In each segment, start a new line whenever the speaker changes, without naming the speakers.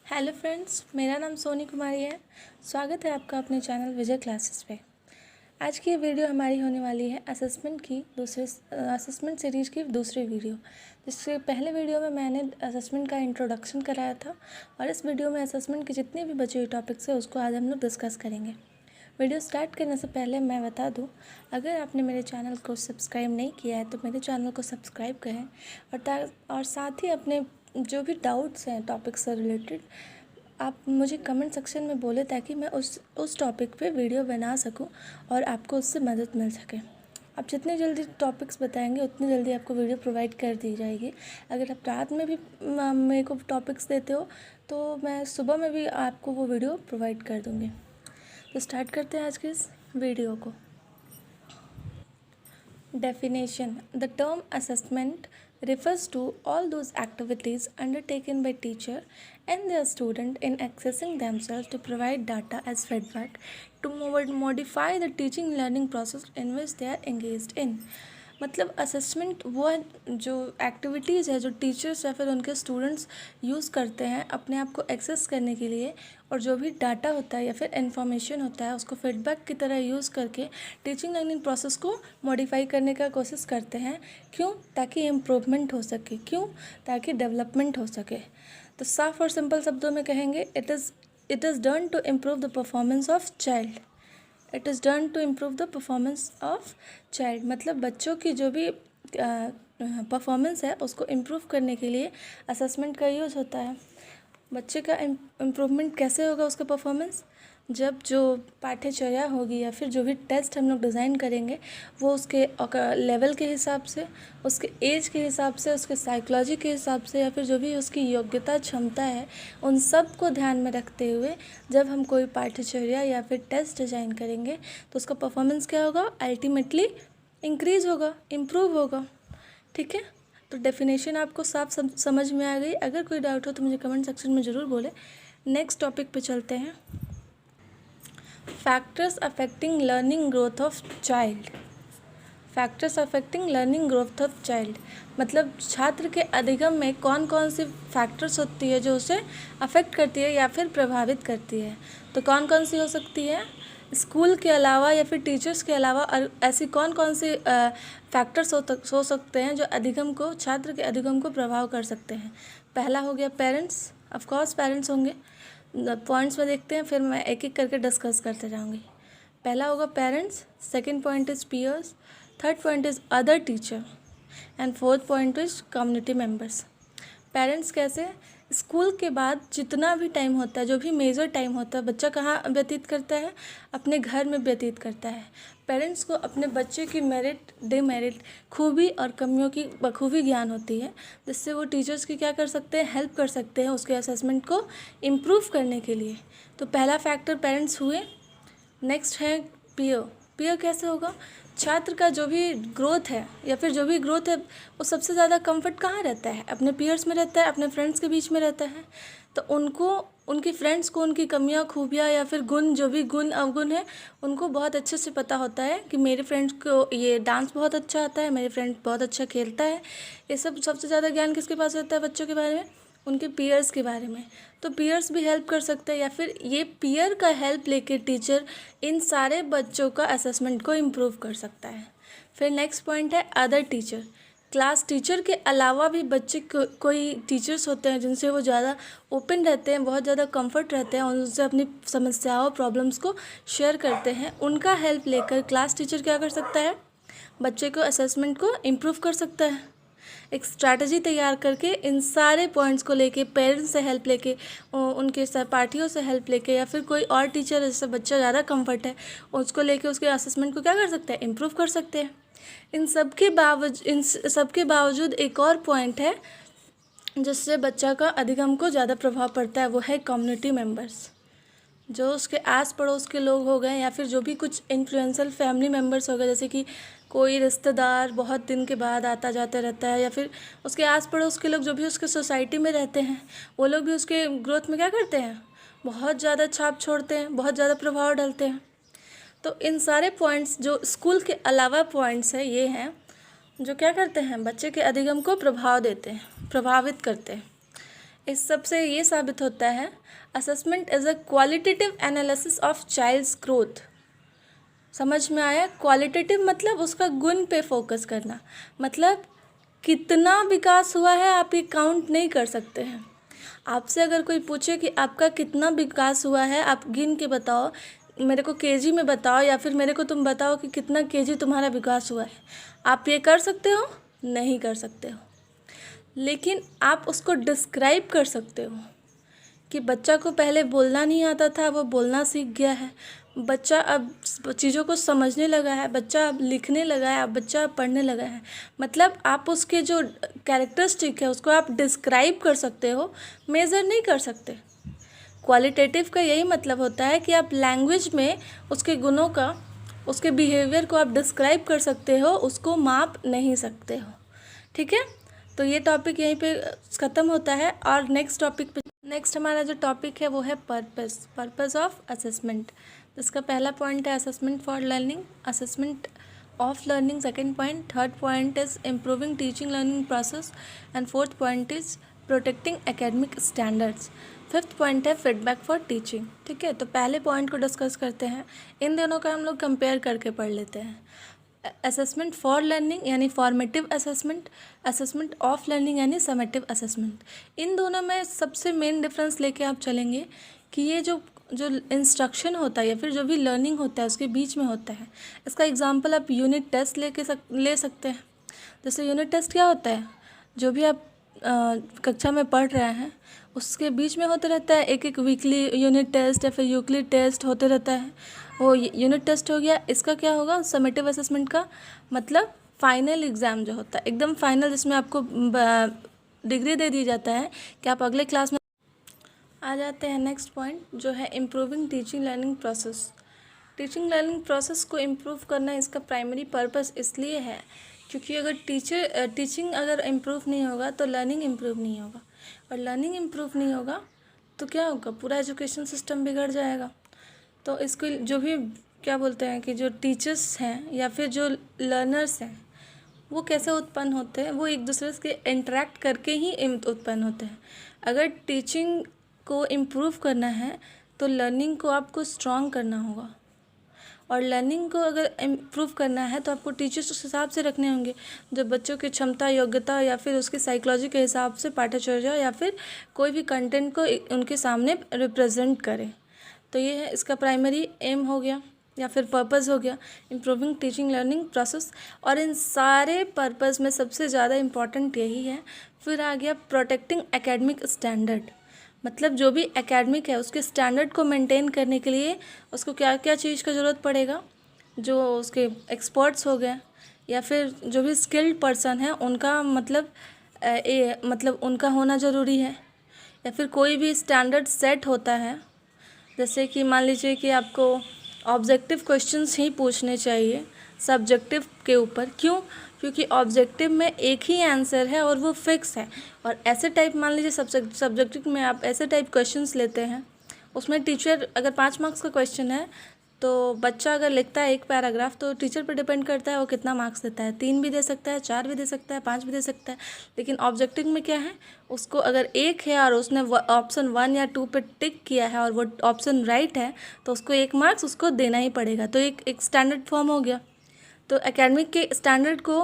Hello friends, मेरा नाम सोनी कुमारी है। स्वागत है आपका अपने चैनल विजय क्लासेस पे। आज की ये वीडियो हमारी होने वाली है असेसमेंट सीरीज़ की दूसरी वीडियो। जिससे पहले वीडियो में मैंने असेसमेंट का इंट्रोडक्शन कराया था और इस वीडियो में असेसमेंट के जितने भी बचे हुए टॉपिक्स हैं उसको आज हम लोग डिस्कस करेंगे। वीडियो स्टार्ट करने से पहले मैं बता दूं, अगर आपने मेरे चैनल को सब्सक्राइब नहीं किया है तो मेरे चैनल को सब्सक्राइब करें और साथ ही अपने जो भी डाउट्स हैं टॉपिक से रिलेटेड आप मुझे कमेंट सेक्शन में बोले ताकि मैं उस टॉपिक पे वीडियो बना सकूं और आपको उससे मदद मिल सके। आप जितने जल्दी टॉपिक्स बताएंगे उतनी जल्दी आपको वीडियो प्रोवाइड कर दी जाएगी। अगर आप रात में भी मेरे को टॉपिक्स देते हो तो मैं सुबह में भी आपको वो वीडियो प्रोवाइड कर दूँगी। तो स्टार्ट करते हैं आज के इस वीडियो को। Definition: The term assessment refers to all those activities undertaken by teacher and their student in accessing themselves to provide data as feedback to modify the teaching learning process in which they are engaged in. मतलब assessment वो जो activities है जो teachers या फिर उनके students use करते हैं अपने आप को एक्सेस करने के लिए, और जो भी डाटा होता है या फिर इन्फॉर्मेशन होता है उसको फीडबैक की तरह यूज़ करके टीचिंग लर्निंग प्रोसेस को मॉडिफाई करने का कोशिश करते हैं। क्यों? ताकि इम्प्रूवमेंट हो सके। क्यों? ताकि डेवलपमेंट हो सके। तो साफ और सिंपल शब्दों में कहेंगे, it is done to improve the performance of child. It is done to improve the performance of child मतलब बच्चों की जो भी परफॉर्मेंस है उसको इम्प्रूव करने के लिए असेसमेंट का यूज़ होता है। बच्चे का इम्प्रूवमेंट कैसे होगा उसका परफॉर्मेंस? जब जो पाठ्यचर्या होगी या फिर जो भी टेस्ट हम लोग डिज़ाइन करेंगे वो उसके लेवल के हिसाब से, उसके एज के हिसाब से, उसके साइकोलॉजी के हिसाब से या फिर जो भी उसकी योग्यता क्षमता है उन सब को ध्यान में रखते हुए जब हम कोई पाठ्यचर्या या फिर टेस्ट डिज़ाइन करेंगे तो उसका परफॉर्मेंस क्या होगा? अल्टीमेटली इंक्रीज़ होगा, इम्प्रूव होगा। ठीक है, तो डेफिनेशन आपको साफ समझ में आ गई। अगर कोई डाउट हो तो मुझे कमेंट सेक्शन में ज़रूर बोले। नेक्स्ट टॉपिक पे चलते हैं। Factors affecting learning growth of child. Factors affecting learning growth of child मतलब छात्र के अधिगम में कौन कौन सी फैक्टर्स होती है जो उसे अफेक्ट करती है या फिर प्रभावित करती है। तो कौन कौन सी हो सकती है? स्कूल के अलावा या फिर टीचर्स के अलावा ऐसी कौन कौन सी फैक्टर्स हो सकते हैं जो अधिगम को, छात्र के अधिगम को प्रभाव कर सकते हैं। पहला हो गया पेरेंट्स। ऑफकोर्स पेरेंट्स होंगे। पॉइंट्स में देखते हैं, फिर मैं एक एक करके डिस्कस करते जाऊँगी। पहला होगा parents, second point is peers, third point is other teacher and fourth point is community members. Parents कैसे? स्कूल के बाद जितना भी टाइम होता है, जो भी मेजर टाइम होता है, बच्चा कहाँ व्यतीत करता है? अपने घर में व्यतीत करता है। पेरेंट्स को अपने बच्चे की मेरिट, डिमेरिट, खूबी और कमियों की बखूबी ज्ञान होती है, जिससे वो टीचर्स की क्या कर सकते हैं? हेल्प कर सकते हैं उसके असेसमेंट को इम्प्रूव करने के लिए। तो पहला फैक्टर पेरेंट्स हुए। नेक्स्ट है पीयर। पीयर कैसे होगा? छात्र का जो भी ग्रोथ है या फिर जो भी ग्रोथ है वो सबसे ज़्यादा कंफर्ट कहाँ रहता है? अपने पीयर्स में रहता है, अपने फ्रेंड्स के बीच में रहता है। तो उनको, उनकी फ्रेंड्स को उनकी कमियां, खूबियां या फिर गुण, जो भी गुण अवगुण है उनको बहुत अच्छे से पता होता है कि मेरे फ्रेंड्स को ये डांस बहुत अच्छा आता है, मेरे फ्रेंड बहुत अच्छा खेलता है। ये सब सबसे ज़्यादा ज्ञान किसके पास रहता है? बच्चों के बारे में, उनके पीयर्स के बारे में। तो पीयर्स भी हेल्प कर सकते हैं या फिर ये पीयर का हेल्प लेके टीचर इन सारे बच्चों का असेसमेंट को इम्प्रूव कर सकता है। फिर नेक्स्ट पॉइंट है अदर टीचर। क्लास टीचर के अलावा भी बच्चे कोई टीचर्स होते हैं जिनसे वो ज़्यादा ओपन रहते हैं, बहुत ज़्यादा कंफर्ट रहते हैं और उनसे अपनी समस्याओं, प्रॉब्लम्स को शेयर करते हैं। उनका हेल्प लेकर क्लास टीचर क्या कर सकता है? बच्चे को असेसमेंट को इम्प्रूव कर सकता है। एक स्ट्रैटेजी तैयार करके इन सारे पॉइंट्स को लेके, पेरेंट्स से हेल्प लेके, उनके सहपाठियों से हेल्प लेके या फिर कोई और टीचर जिससे बच्चा ज़्यादा कंफर्ट है उसको लेके उसके असेसमेंट को क्या कर सकते हैं? इम्प्रूव कर सकते हैं। इन सब के बावजूद एक और पॉइंट है जिससे बच्चा का अधिगम को ज़्यादा प्रभाव पड़ता है, वो है कम्युनिटी मेम्बर्स। जो उसके आस पड़ोस के लोग हो गए या फिर जो भी कुछ इन्फ्लुएंशियल फैमिली मेम्बर्स हो गए, जैसे कि कोई रिश्तेदार बहुत दिन के बाद आता जाता रहता है या फिर उसके आस पड़ोस के लोग जो भी उसके सोसाइटी में रहते हैं वो लोग भी उसके ग्रोथ में क्या करते हैं? बहुत ज़्यादा छाप छोड़ते हैं, बहुत ज़्यादा प्रभाव डालते हैं। तो इन सारे पॉइंट्स जो स्कूल के अलावा पॉइंट्स हैं, ये हैं जो क्या करते हैं? बच्चे के अधिगम को प्रभाव देते हैं, प्रभावित करते हैं। इस सब से ये साबित होता है assessment is a qualitative analysis of child's growth. समझ में आया? क्वालिटेटिव मतलब उसका गुण पे फोकस करना, मतलब कितना विकास हुआ है आप ये काउंट नहीं कर सकते हैं। आपसे अगर कोई पूछे कि आपका कितना विकास हुआ है, आप गिन के बताओ, मेरे को केजी में बताओ, या फिर मेरे को तुम बताओ कि कितना केजी तुम्हारा विकास हुआ है, आप ये कर सकते हो? नहीं कर सकते हो। लेकिन आप उसको डिस्क्राइब कर सकते हो कि बच्चा को पहले बोलना नहीं आता था, वो बोलना सीख गया है, बच्चा अब चीज़ों को समझने लगा है, बच्चा अब लिखने लगा है, अब बच्चा अब पढ़ने लगा है। मतलब आप उसके जो कैरेक्टरिस्टिक है उसको आप डिस्क्राइब कर सकते हो, मेज़र नहीं कर सकते। क्वालिटेटिव का यही मतलब होता है कि आप लैंग्वेज में उसके गुणों का, उसके बिहेवियर को आप डिस्क्राइब कर सकते हो, उसको माप नहीं सकते हो। ठीक है, तो ये टॉपिक यहीं पे ख़त्म होता है। और नेक्स्ट हमारा जो टॉपिक है वो है पर्पस ऑफ असेसमेंट। इसका पहला पॉइंट है assessment for learning, assessment of learning second point, third point is improving teaching learning process and fourth point is protecting academic standards, fifth point है फीडबैक फॉर टीचिंग। ठीक है, तो पहले point को discuss करते हैं। इन दोनों का हम लोग कंपेयर करके पढ़ लेते हैं। असेसमेंट फॉर लर्निंग यानी formative assessment, assessment of learning यानी समेटिव असेसमेंट। इन दोनों में सबसे मेन डिफरेंस लेके आप चलेंगे कि ये जो इंस्ट्रक्शन होता है या फिर जो भी लर्निंग होता है उसके बीच में होता है। इसका एग्जांपल आप यूनिट टेस्ट ले सकते हैं। जैसे यूनिट टेस्ट क्या होता है, जो भी आप कक्षा में पढ़ रहे हैं उसके बीच में होते रहता है, एक एक वीकली यूनिट टेस्ट या फिर यूक्लिड टेस्ट होते रहता है। वो यूनिट टेस्ट हो गया। इसका क्या होगा, समेटिव असेसमेंट का मतलब फाइनल एग्ज़ाम जो होता है, एकदम फाइनल, जिसमें आपको डिग्री दे दी जाता है कि आप अगले क्लास में आ जाते हैं। नेक्स्ट पॉइंट जो है improving teaching learning process. Teaching learning process को इम्प्रूव करना इसका प्राइमरी पर्पस इसलिए है क्योंकि अगर टीचिंग अगर इम्प्रूव नहीं होगा तो लर्निंग इम्प्रूव नहीं होगा, और लर्निंग इम्प्रूव नहीं होगा तो क्या होगा, पूरा एजुकेशन सिस्टम बिगड़ जाएगा। तो इसको जो भी क्या बोलते हैं कि जो टीचर्स हैं या फिर जो लर्नर्स हैं वो कैसे उत्पन्न होते हैं, वो एक दूसरे से इंटरेक्ट करके ही उत्पन्न होते हैं। अगर टीचिंग को इम्प्रूव करना है तो लर्निंग को आपको स्ट्रॉन्ग करना होगा, और लर्निंग को अगर इम्प्रूव करना है तो आपको टीचर्स उस हिसाब से रखने होंगे जो बच्चों की क्षमता, योग्यता या फिर उसकी साइकोलॉजी के हिसाब से पाठ्यचर्या या फिर कोई भी कंटेंट को उनके सामने रिप्रेजेंट करे। तो ये है इसका प्राइमरी एम हो गया या फिर पर्पस हो गया, इम्प्रूविंग टीचिंग लर्निंग प्रोसेस। और इन सारे पर्पस में सबसे ज़्यादा इम्पॉर्टेंट यही है। फिर आ गया प्रोटेक्टिंग एकेडमिक स्टैंडर्ड, मतलब जो भी एकेडमिक है उसके स्टैंडर्ड को मेंटेन करने के लिए उसको क्या क्या चीज़ का ज़रूरत पड़ेगा, जो उसके एक्सपर्ट्स हो गए या फिर जो भी स्किल्ड पर्सन है उनका मतलब उनका होना ज़रूरी है। या फिर कोई भी स्टैंडर्ड सेट होता है, जैसे कि मान लीजिए कि आपको ऑब्जेक्टिव क्वेश्चंस ही पूछने चाहिए सब्जेक्टिव के ऊपर। क्यों? क्योंकि ऑब्जेक्टिव में एक ही आंसर है और वो फिक्स है। और ऐसे टाइप मान लीजिए सब्जेक्टिव में आप ऐसे टाइप क्वेश्चंस लेते हैं, उसमें टीचर अगर 5 मार्क्स का क्वेश्चन है तो बच्चा अगर लिखता है एक पैराग्राफ तो टीचर पर डिपेंड करता है वो कितना मार्क्स देता है, 3 भी दे सकता है, 4 भी दे सकता है, 5 भी दे सकता है। लेकिन ऑब्जेक्टिव में क्या है, उसको अगर एक है और उसने ऑप्शन 1 या 2 पे टिक किया है और वो ऑप्शन राइट है तो उसको 1 मार्क्स उसको देना ही पड़ेगा। तो एक स्टैंडर्ड फॉर्म हो गया। तो एकेडमिक के स्टैंडर्ड को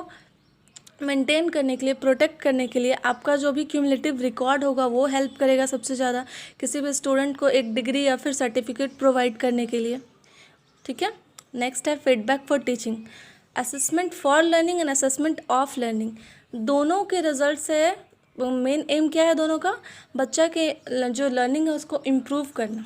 मेंटेन करने के लिए, प्रोटेक्ट करने के लिए आपका जो भी क्यूमुलेटिव रिकॉर्ड होगा वो हेल्प करेगा सबसे ज़्यादा किसी भी स्टूडेंट को एक डिग्री या फिर सर्टिफिकेट प्रोवाइड करने के लिए। ठीक है, नेक्स्ट है feedback for teaching, assessment for learning and assessment of learning. दोनों के रिजल्ट से मेन एम क्या है, दोनों का बच्चा के जो लर्निंग है उसको इम्प्रूव करना,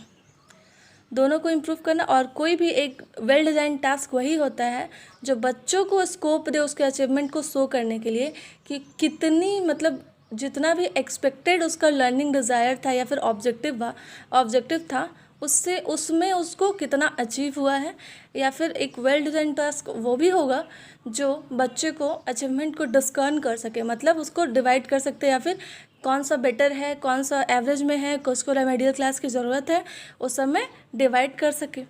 दोनों को इम्प्रूव करना। और कोई भी एक वेल डिज़ाइन टास्क वही होता है जो बच्चों को स्कोप दे उसके अचीवमेंट को शो करने के लिए कि कितनी मतलब जितना भी एक्सपेक्टेड उसका लर्निंग डिज़ायर था या फिर ऑब्जेक्टिव था उसमें उसको कितना अचीव हुआ है। या फिर एक वेल डिज़ाइन टास्क वो भी होगा जो बच्चे को अचीवमेंट को डिस्कर्न कर सके, मतलब उसको डिवाइड कर सकते हैं या फिर कौन सा बेटर है, कौन सा एवरेज में है, किसको रेमेडियल क्लास की ज़रूरत है, उस सब में डिवाइड कर सके।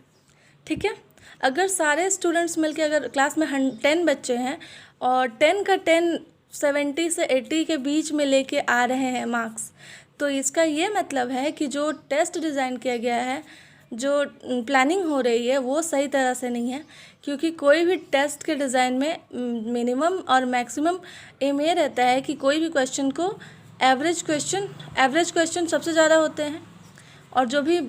ठीक है, अगर सारे स्टूडेंट्स मिलके अगर क्लास में 10 बच्चे हैं और 10 का 10 70 से 80 के बीच में लेके आ रहे हैं मार्क्स, तो इसका ये मतलब है कि जो टेस्ट डिज़ाइन किया गया है, जो प्लानिंग हो रही है, वो सही तरह से नहीं है, क्योंकि कोई भी टेस्ट के डिज़ाइन में मिनिमम और मैक्सिमम एम ये रहता है कि कोई भी क्वेश्चन को एवरेज क्वेश्चन सबसे ज़्यादा होते हैं, और जो भी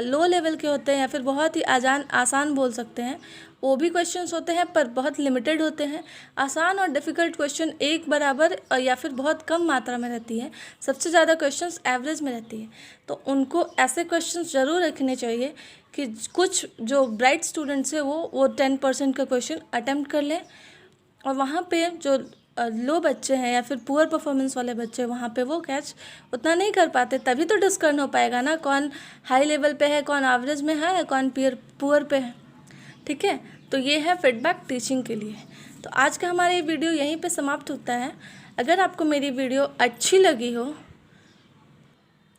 लो लेवल के होते हैं या फिर बहुत ही आसान बोल सकते हैं, वो भी क्वेश्चंस होते हैं पर बहुत लिमिटेड होते हैं। आसान और डिफ़िकल्ट क्वेश्चन एक बराबर या फिर बहुत कम मात्रा में रहती है, सबसे ज़्यादा क्वेश्चंस एवरेज में रहती है। तो उनको ऐसे क्वेश्चंस ज़रूर रखने चाहिए कि कुछ जो ब्राइट स्टूडेंट्स हैं वो 10% का क्वेश्चन अटैम्प्ट कर लें, और वहाँ पे जो लो बच्चे हैं या फिर पुअर परफॉर्मेंस वाले बच्चे, वहाँ पे वो कैच उतना नहीं कर पाते। तभी तो डिस्कशन हो पाएगा ना, कौन हाई लेवल पे है, कौन एवरेज में है, कौन पुअर पे है। ठीक है, तो ये है फीडबैक टीचिंग के लिए। तो आज का हमारा ये वीडियो यहीं पे समाप्त होता है। अगर आपको मेरी वीडियो अच्छी लगी हो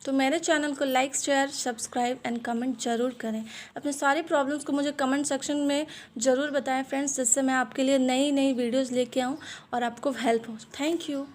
तो मेरे चैनल को like, share, subscribe and comment ज़रूर करें। अपने सारे प्रॉब्लम्स को मुझे कमेंट सेक्शन में ज़रूर बताएं फ्रेंड्स, जिससे मैं आपके लिए नई वीडियोज़ लेके आऊँ और आपको हेल्प हो। Thank you.